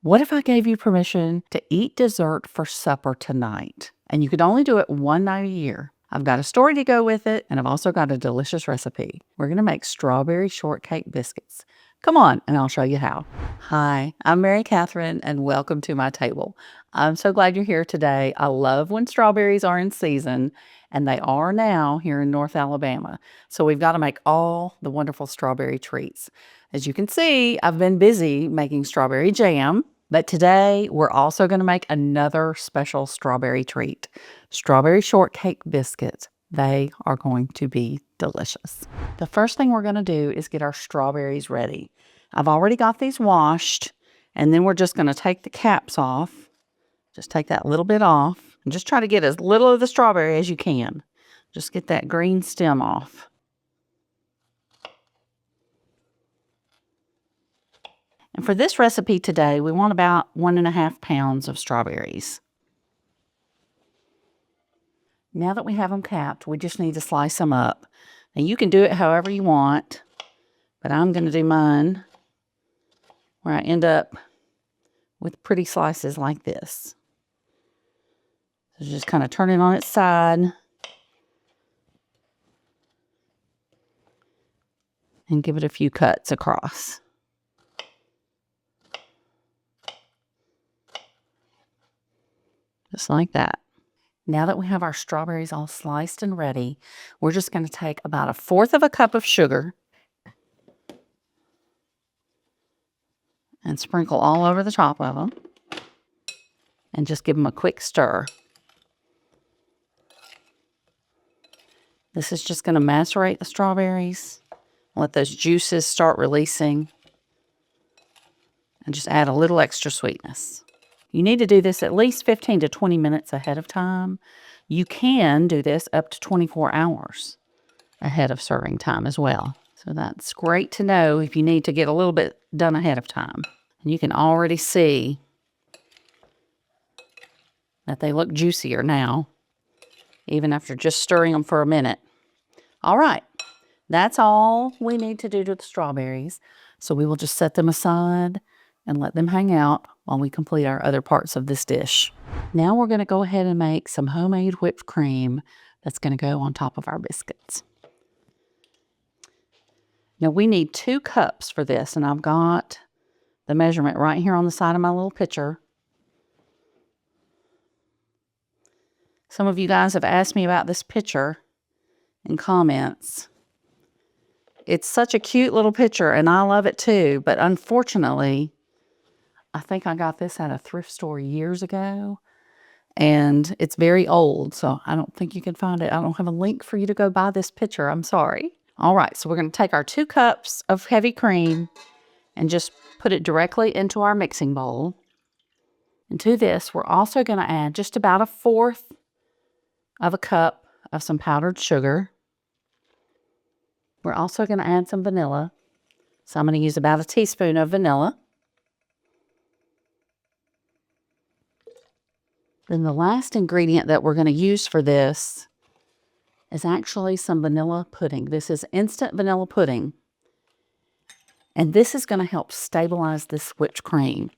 What if I gave you permission to eat dessert for supper tonight? And you could only do it one night a year. I've got a story to go with it, and I've also got a delicious recipe. We're going to make strawberry shortcake biscuits. Come on, and I'll show you how. Hi, I'm Mary Catherine, and welcome to my table. I'm so glad you're here today. I love when strawberries are in season, and they are now here in North Alabama. So we've got to make all the wonderful strawberry treats. As you can see, I've been busy making strawberry jam, but today we're also going to make another special strawberry treat, strawberry shortcake biscuits. They are going to be delicious. The first thing we're going to do is get our strawberries ready. I've already got these washed, and then we're just going to take the caps off. Just take that little bit off, and just try to get as little of the strawberry as you can. Just get that green stem off. And for this recipe today, we want about 1.5 pounds of strawberries. Now that we have them capped, we just need to slice them up. And you can do it however you want, but I'm going to do mine where I end up with pretty slices like this. So just kind of turn it on its side and give it a few cuts across. Just like that. Now that we have our strawberries all sliced and ready, we're just going to take about 1/4 cup of sugar and sprinkle all over the top of them and just give them a quick stir. This is just going to macerate the strawberries, let those juices start releasing, and just add a little extra sweetness. You need to do this at least 15 to 20 minutes ahead of time. You can do this up to 24 hours ahead of serving time as well. So that's great to know if you need to get a little bit done ahead of time. And you can already see that they look juicier now, even after just stirring them for a minute. All right, that's all we need to do to the strawberries. So we will just set them aside and let them hang out while we complete our other parts of this dish. Now we're going to go ahead and make some homemade whipped cream that's going to go on top of our biscuits. Now we need 2 cups for this, and I've got the measurement right here on the side of my little pitcher. Some of you guys have asked me about this pitcher in comments. It's such a cute little pitcher, and I love it too, but unfortunately, I think I got this at a thrift store years ago, and it's very old, so I don't think you can find it. I don't have a link for you to go buy this pitcher. I'm sorry. All right, so we're going to take our 2 cups of heavy cream and just put it directly into our mixing bowl. And to this, we're also going to add just about 1/4 cup of some powdered sugar. We're also going to add some vanilla. So I'm going to use about 1 teaspoon of vanilla. Then the last ingredient that we're going to use for this is actually some vanilla pudding. This is instant vanilla pudding. And this is going to help stabilize this whipped cream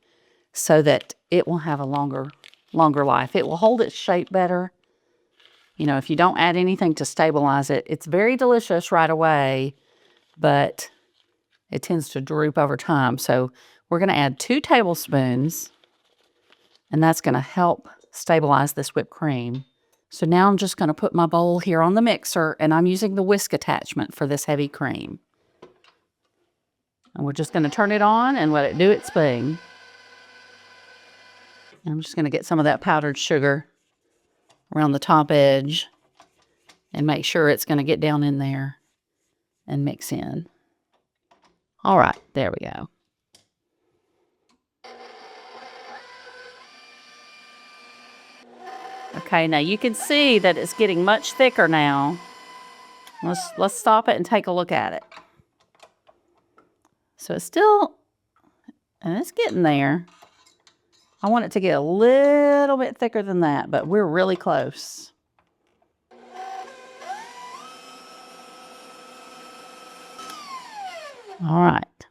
so that it will have a longer life. It will hold its shape better. You know, if you don't add anything to stabilize it, it's very delicious right away, but it tends to droop over time. So we're going to add 2 tablespoons, and that's going to help stabilize this whipped cream. So now I'm just going to put my bowl here on the mixer, and I'm using the whisk attachment for this heavy cream. And we're just going to turn it on and let it do its thing. And I'm just going to get some of that powdered sugar around the top edge and make sure it's going to get down in there and mix in. All right, there we go. Okay, now you can see that it's getting much thicker now. Let's stop it and take a look at it. So it's still, and it's getting there. I want it to get a little bit thicker than that, but we're really close. All right.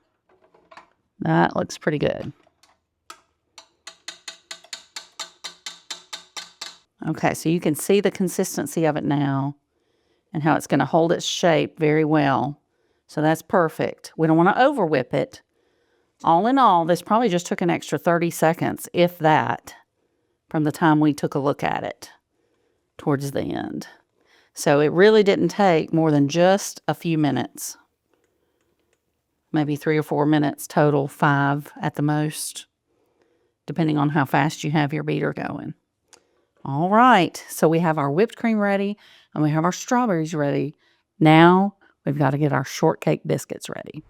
That looks pretty good. Okay, so you can see the consistency of it now and how it's going to hold its shape very well. So that's perfect. We don't want to over whip it. All in all, this probably just took an extra 30 seconds, if that, from the time we took a look at it towards the end. So it really didn't take more than just a few minutes. Maybe 3 or 4 minutes total, 5 at the most, depending on how fast you have your beater going. All right, so we have our whipped cream ready and we have our strawberries ready. Now we've got to get our shortcake biscuits ready.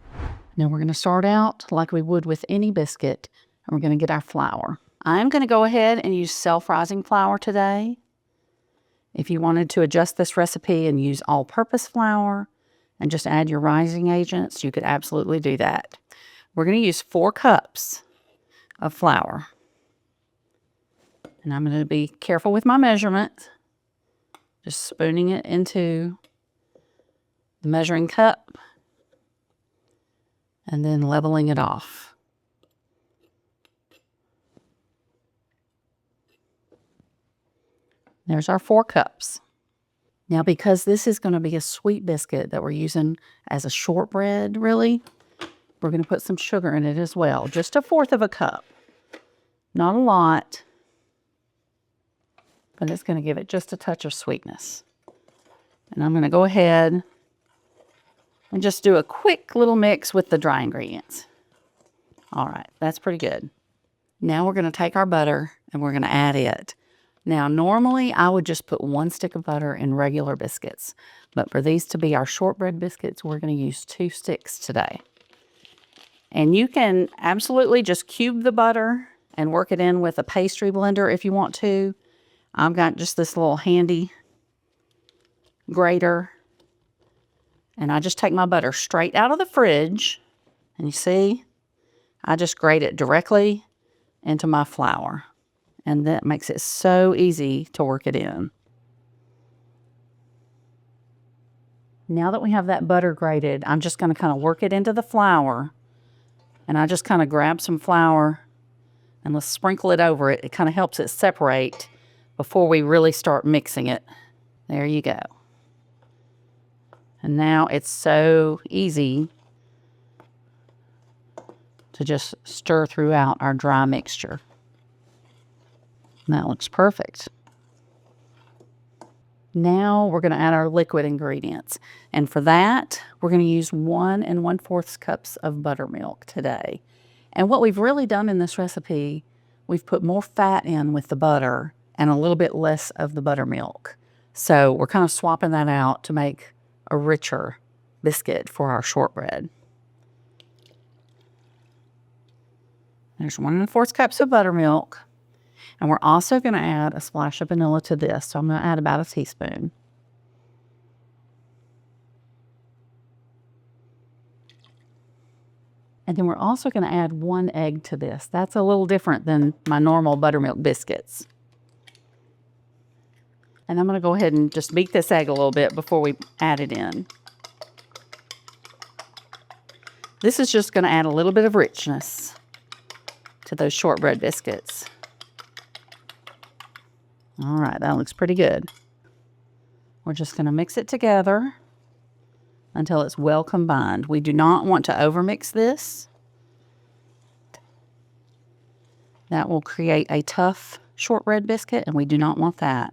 Now we're going to start out like we would with any biscuit, and we're going to get our flour. I'm going to go ahead and use self-rising flour today. If you wanted to adjust this recipe and use all-purpose flour and just add your rising agents, you could absolutely do that. We're going to use 4 cups of flour. And I'm going to be careful with my measurement. Just spooning it into the measuring cup and then leveling it off. There's our 4 cups. Now, because this is going to be a sweet biscuit that we're using as a shortbread, really, we're going to put some sugar in it as well. Just 1/4 of a cup. Not a lot, but it's going to give it just a touch of sweetness. And I'm going to go ahead and just do a quick little mix with the dry ingredients. All right, that's pretty good. Now we're going to take our butter and we're going to add it. Now, normally I would just put 1 stick of butter in regular biscuits, but for these to be our shortbread biscuits, we're going to use 2 sticks today. And you can absolutely just cube the butter and work it in with a pastry blender if you want to. I've got just this little handy grater, and I just take my butter straight out of the fridge, and you see, I just grate it directly into my flour. And that makes it so easy to work it in. Now that we have that butter grated, I'm just going to kind of work it into the flour. And I just kind of grab some flour and let's sprinkle it over it. It kind of helps it separate before we really start mixing it. There you go. And now it's so easy to just stir throughout our dry mixture. That looks perfect. Now we're going to add our liquid ingredients. And for that, we're going to use 1 1/4 cups of buttermilk today. And what we've really done in this recipe, we've put more fat in with the butter and a little bit less of the buttermilk. So we're kind of swapping that out to make a richer biscuit for our shortbread. There's 1 1/4 cups of buttermilk. And we're also going to add a splash of vanilla to this. So I'm going to add about 1 teaspoon. And then we're also going to add 1 egg to this. That's a little different than my normal buttermilk biscuits. And I'm going to go ahead and just beat this egg a little bit before we add it in. This is just going to add a little bit of richness to those shortbread biscuits. All right, that looks pretty good. We're just going to mix it together until it's well combined. We do not want to overmix this. That will create a tough shortbread biscuit, and we do not want that.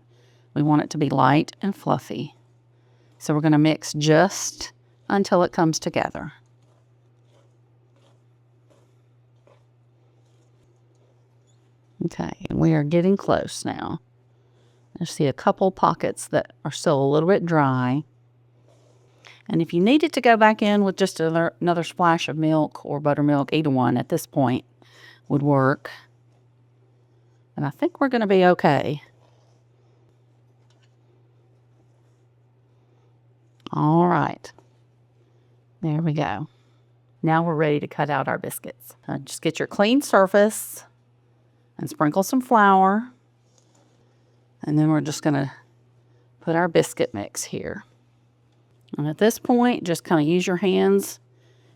We want it to be light and fluffy. So we're going to mix just until it comes together. Okay, and we are getting close now. I see a couple pockets that are still a little bit dry. And if you needed to go back in with just another splash of milk or buttermilk, either one at this point would work. And I think we're going to be okay. All right. There we go. Now we're ready to cut out our biscuits. Just get your clean surface and sprinkle some flour. And then we're just going to put our biscuit mix here. And at this point, just kind of use your hands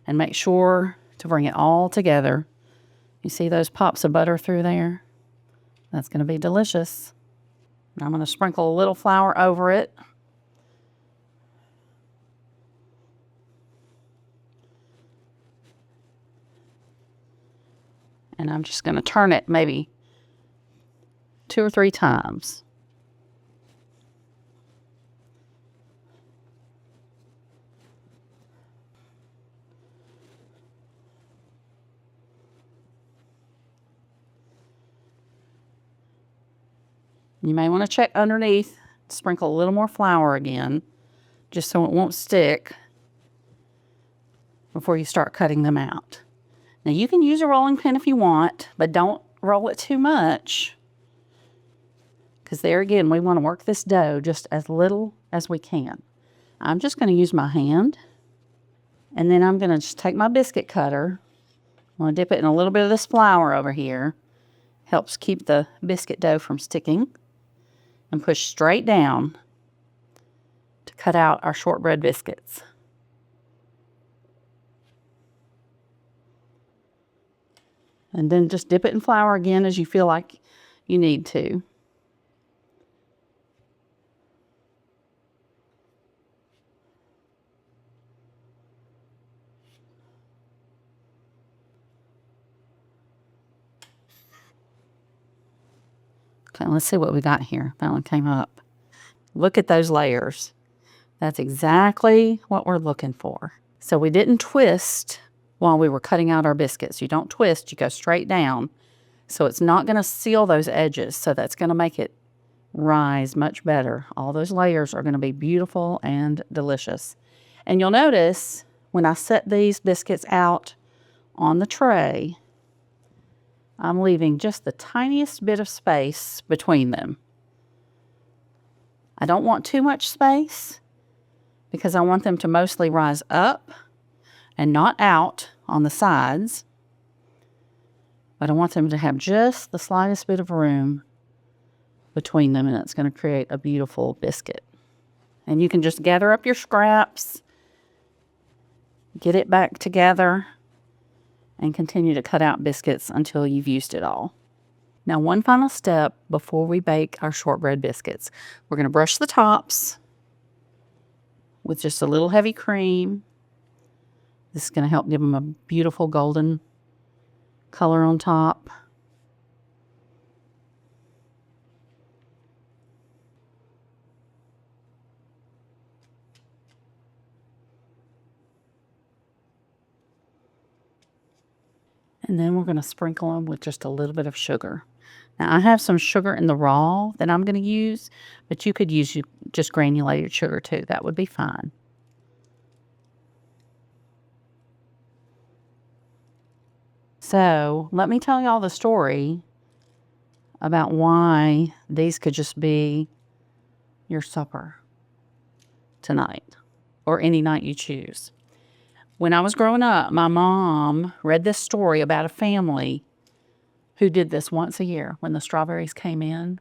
and make sure to bring it all together. You see those pops of butter through there? That's going to be delicious. I'm going to sprinkle a little flour over it. And I'm just going to turn it maybe 2 or 3 times. You may want to check underneath, sprinkle a little more flour again, just so it won't stick before you start cutting them out. Now you can use a rolling pin if you want, but don't roll it too much, because there again, we want to work this dough just as little as we can. I'm just going to use my hand, and then I'm going to just take my biscuit cutter. I'm going to dip it in a little bit of this flour over here. Helps keep the biscuit dough from sticking. And push straight down to cut out our shortbread biscuits. And then just dip it in flour again as you feel like you need to. Okay, let's see what we got here. That one came up. Look at those layers. That's exactly what we're looking for. So we didn't twist while we were cutting out our biscuits. You don't twist, you go straight down. So it's not going to seal those edges. So that's going to make it rise much better. All those layers are going to be beautiful and delicious. And you'll notice when I set these biscuits out on the tray, I'm leaving just the tiniest bit of space between them. I don't want too much space because I want them to mostly rise up and not out on the sides. But I want them to have just the slightest bit of room between them, and it's going to create a beautiful biscuit. And you can just gather up your scraps, get it back together, and continue to cut out biscuits until you've used it all. Now, one final step before we bake our shortbread biscuits. We're going to brush the tops with just a little heavy cream. This is going to help give them a beautiful golden color on top. And then we're going to sprinkle them with just a little bit of sugar. Now, I have some sugar in the raw that I'm going to use, but you could use just granulated sugar too. That would be fine. So let me tell y'all the story about why these could just be your supper tonight or any night you choose. When I was growing up, my mom read this story about a family who did this once a year. When the strawberries came in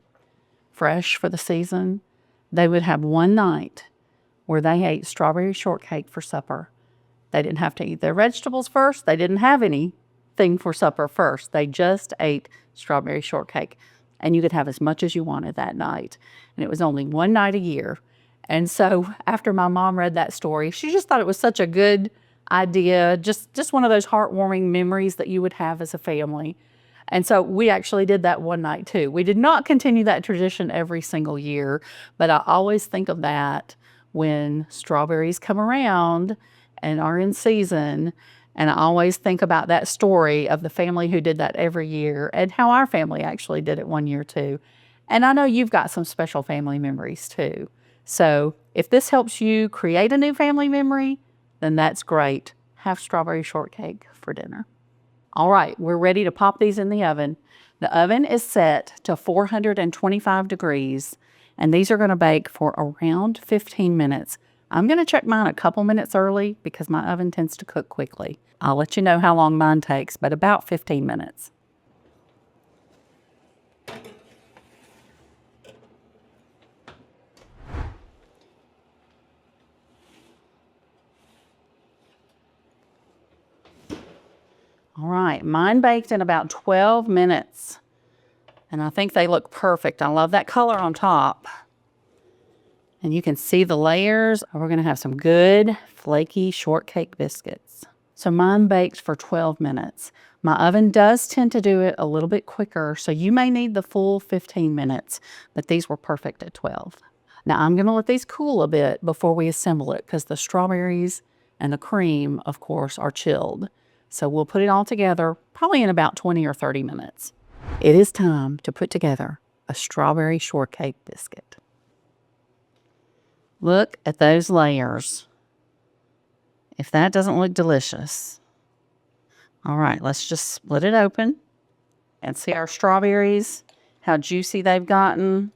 fresh for the season, they would have one night where they ate strawberry shortcake for supper. They didn't have to eat their vegetables first. They didn't have anything for supper first. They just ate strawberry shortcake. And you could have as much as you wanted that night. And it was only one night a year. And so after my mom read that story, she just thought it was such a good idea, just one of those heartwarming memories that you would have as a family. And so we actually did that one night too. We did not continue that tradition every single year, but I always think of that when strawberries come around and are in season. And I always think about that story of the family who did that every year and how our family actually did it one year too. And I know you've got some special family memories too. So if this helps you create a new family memory, then that's great. Have strawberry shortcake for dinner. All right, we're ready to pop these in the oven. The oven is set to 425 degrees, and these are going to bake for around 15 minutes. I'm going to check mine a couple minutes early because my oven tends to cook quickly. I'll let you know how long mine takes, but about 15 minutes. All right, mine baked in about 12 minutes. And I think they look perfect. I love that color on top. And you can see the layers. We're going to have some good flaky shortcake biscuits. So mine baked for 12 minutes. My oven does tend to do it a little bit quicker, so you may need the full 15 minutes, but these were perfect at 12. Now I'm going to let these cool a bit before we assemble it because the strawberries and the cream, of course, are chilled. So we'll put it all together probably in about 20 or 30 minutes. It is time to put together a strawberry shortcake biscuit. Look at those layers. If that doesn't look delicious. All right, let's just split it open and see our strawberries, how juicy they've gotten.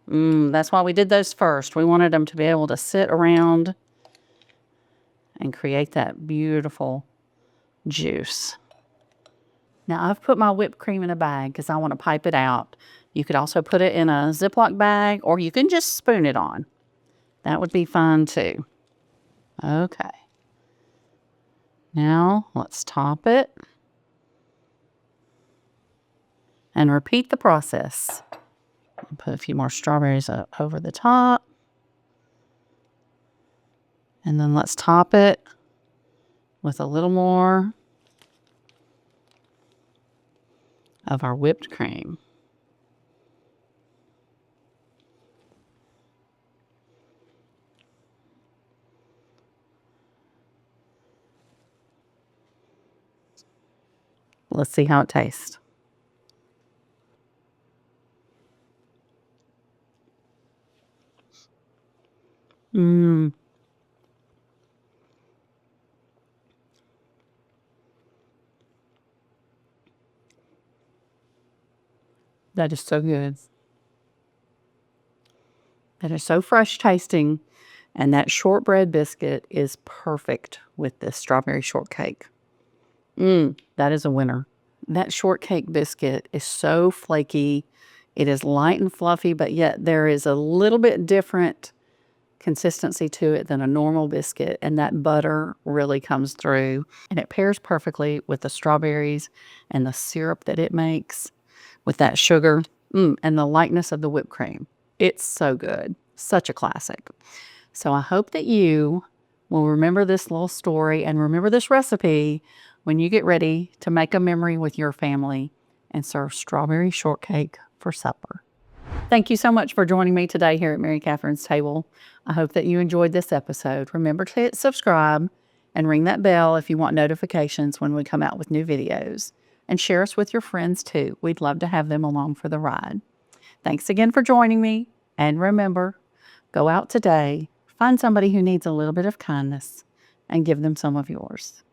That's why we did those first. We wanted them to be able to sit around and create that beautiful juice. Now, I've put my whipped cream in a bag because I want to pipe it out. You could also put it in a Ziploc bag, or you can just spoon it on. That would be fun too. Okay. Now, let's top it. And repeat the process. I'll put a few more strawberries over the top. And then let's top it with a little more of our whipped cream. Let's see how it tastes. That is so good. That is so fresh tasting. And that shortbread biscuit is perfect with this strawberry shortcake. That is a winner. That shortcake biscuit is so flaky. It is light and fluffy, but yet there is a little bit different consistency to it than a normal biscuit. And that butter really comes through. And it pairs perfectly with the strawberries and the syrup that it makes with that sugar and the lightness of the whipped cream. It's so good. Such a classic. So I hope that you will remember this little story and remember this recipe when you get ready to make a memory with your family and serve strawberry shortcake for supper. Thank you so much for joining me today here at Mary Catherine's Table. I hope that you enjoyed this episode. Remember to hit subscribe and ring that bell if you want notifications when we come out with new videos. And share us with your friends too. We'd love to have them along for the ride. Thanks again for joining me. And remember, go out today, find somebody who needs a little bit of kindness, and give them some of yours.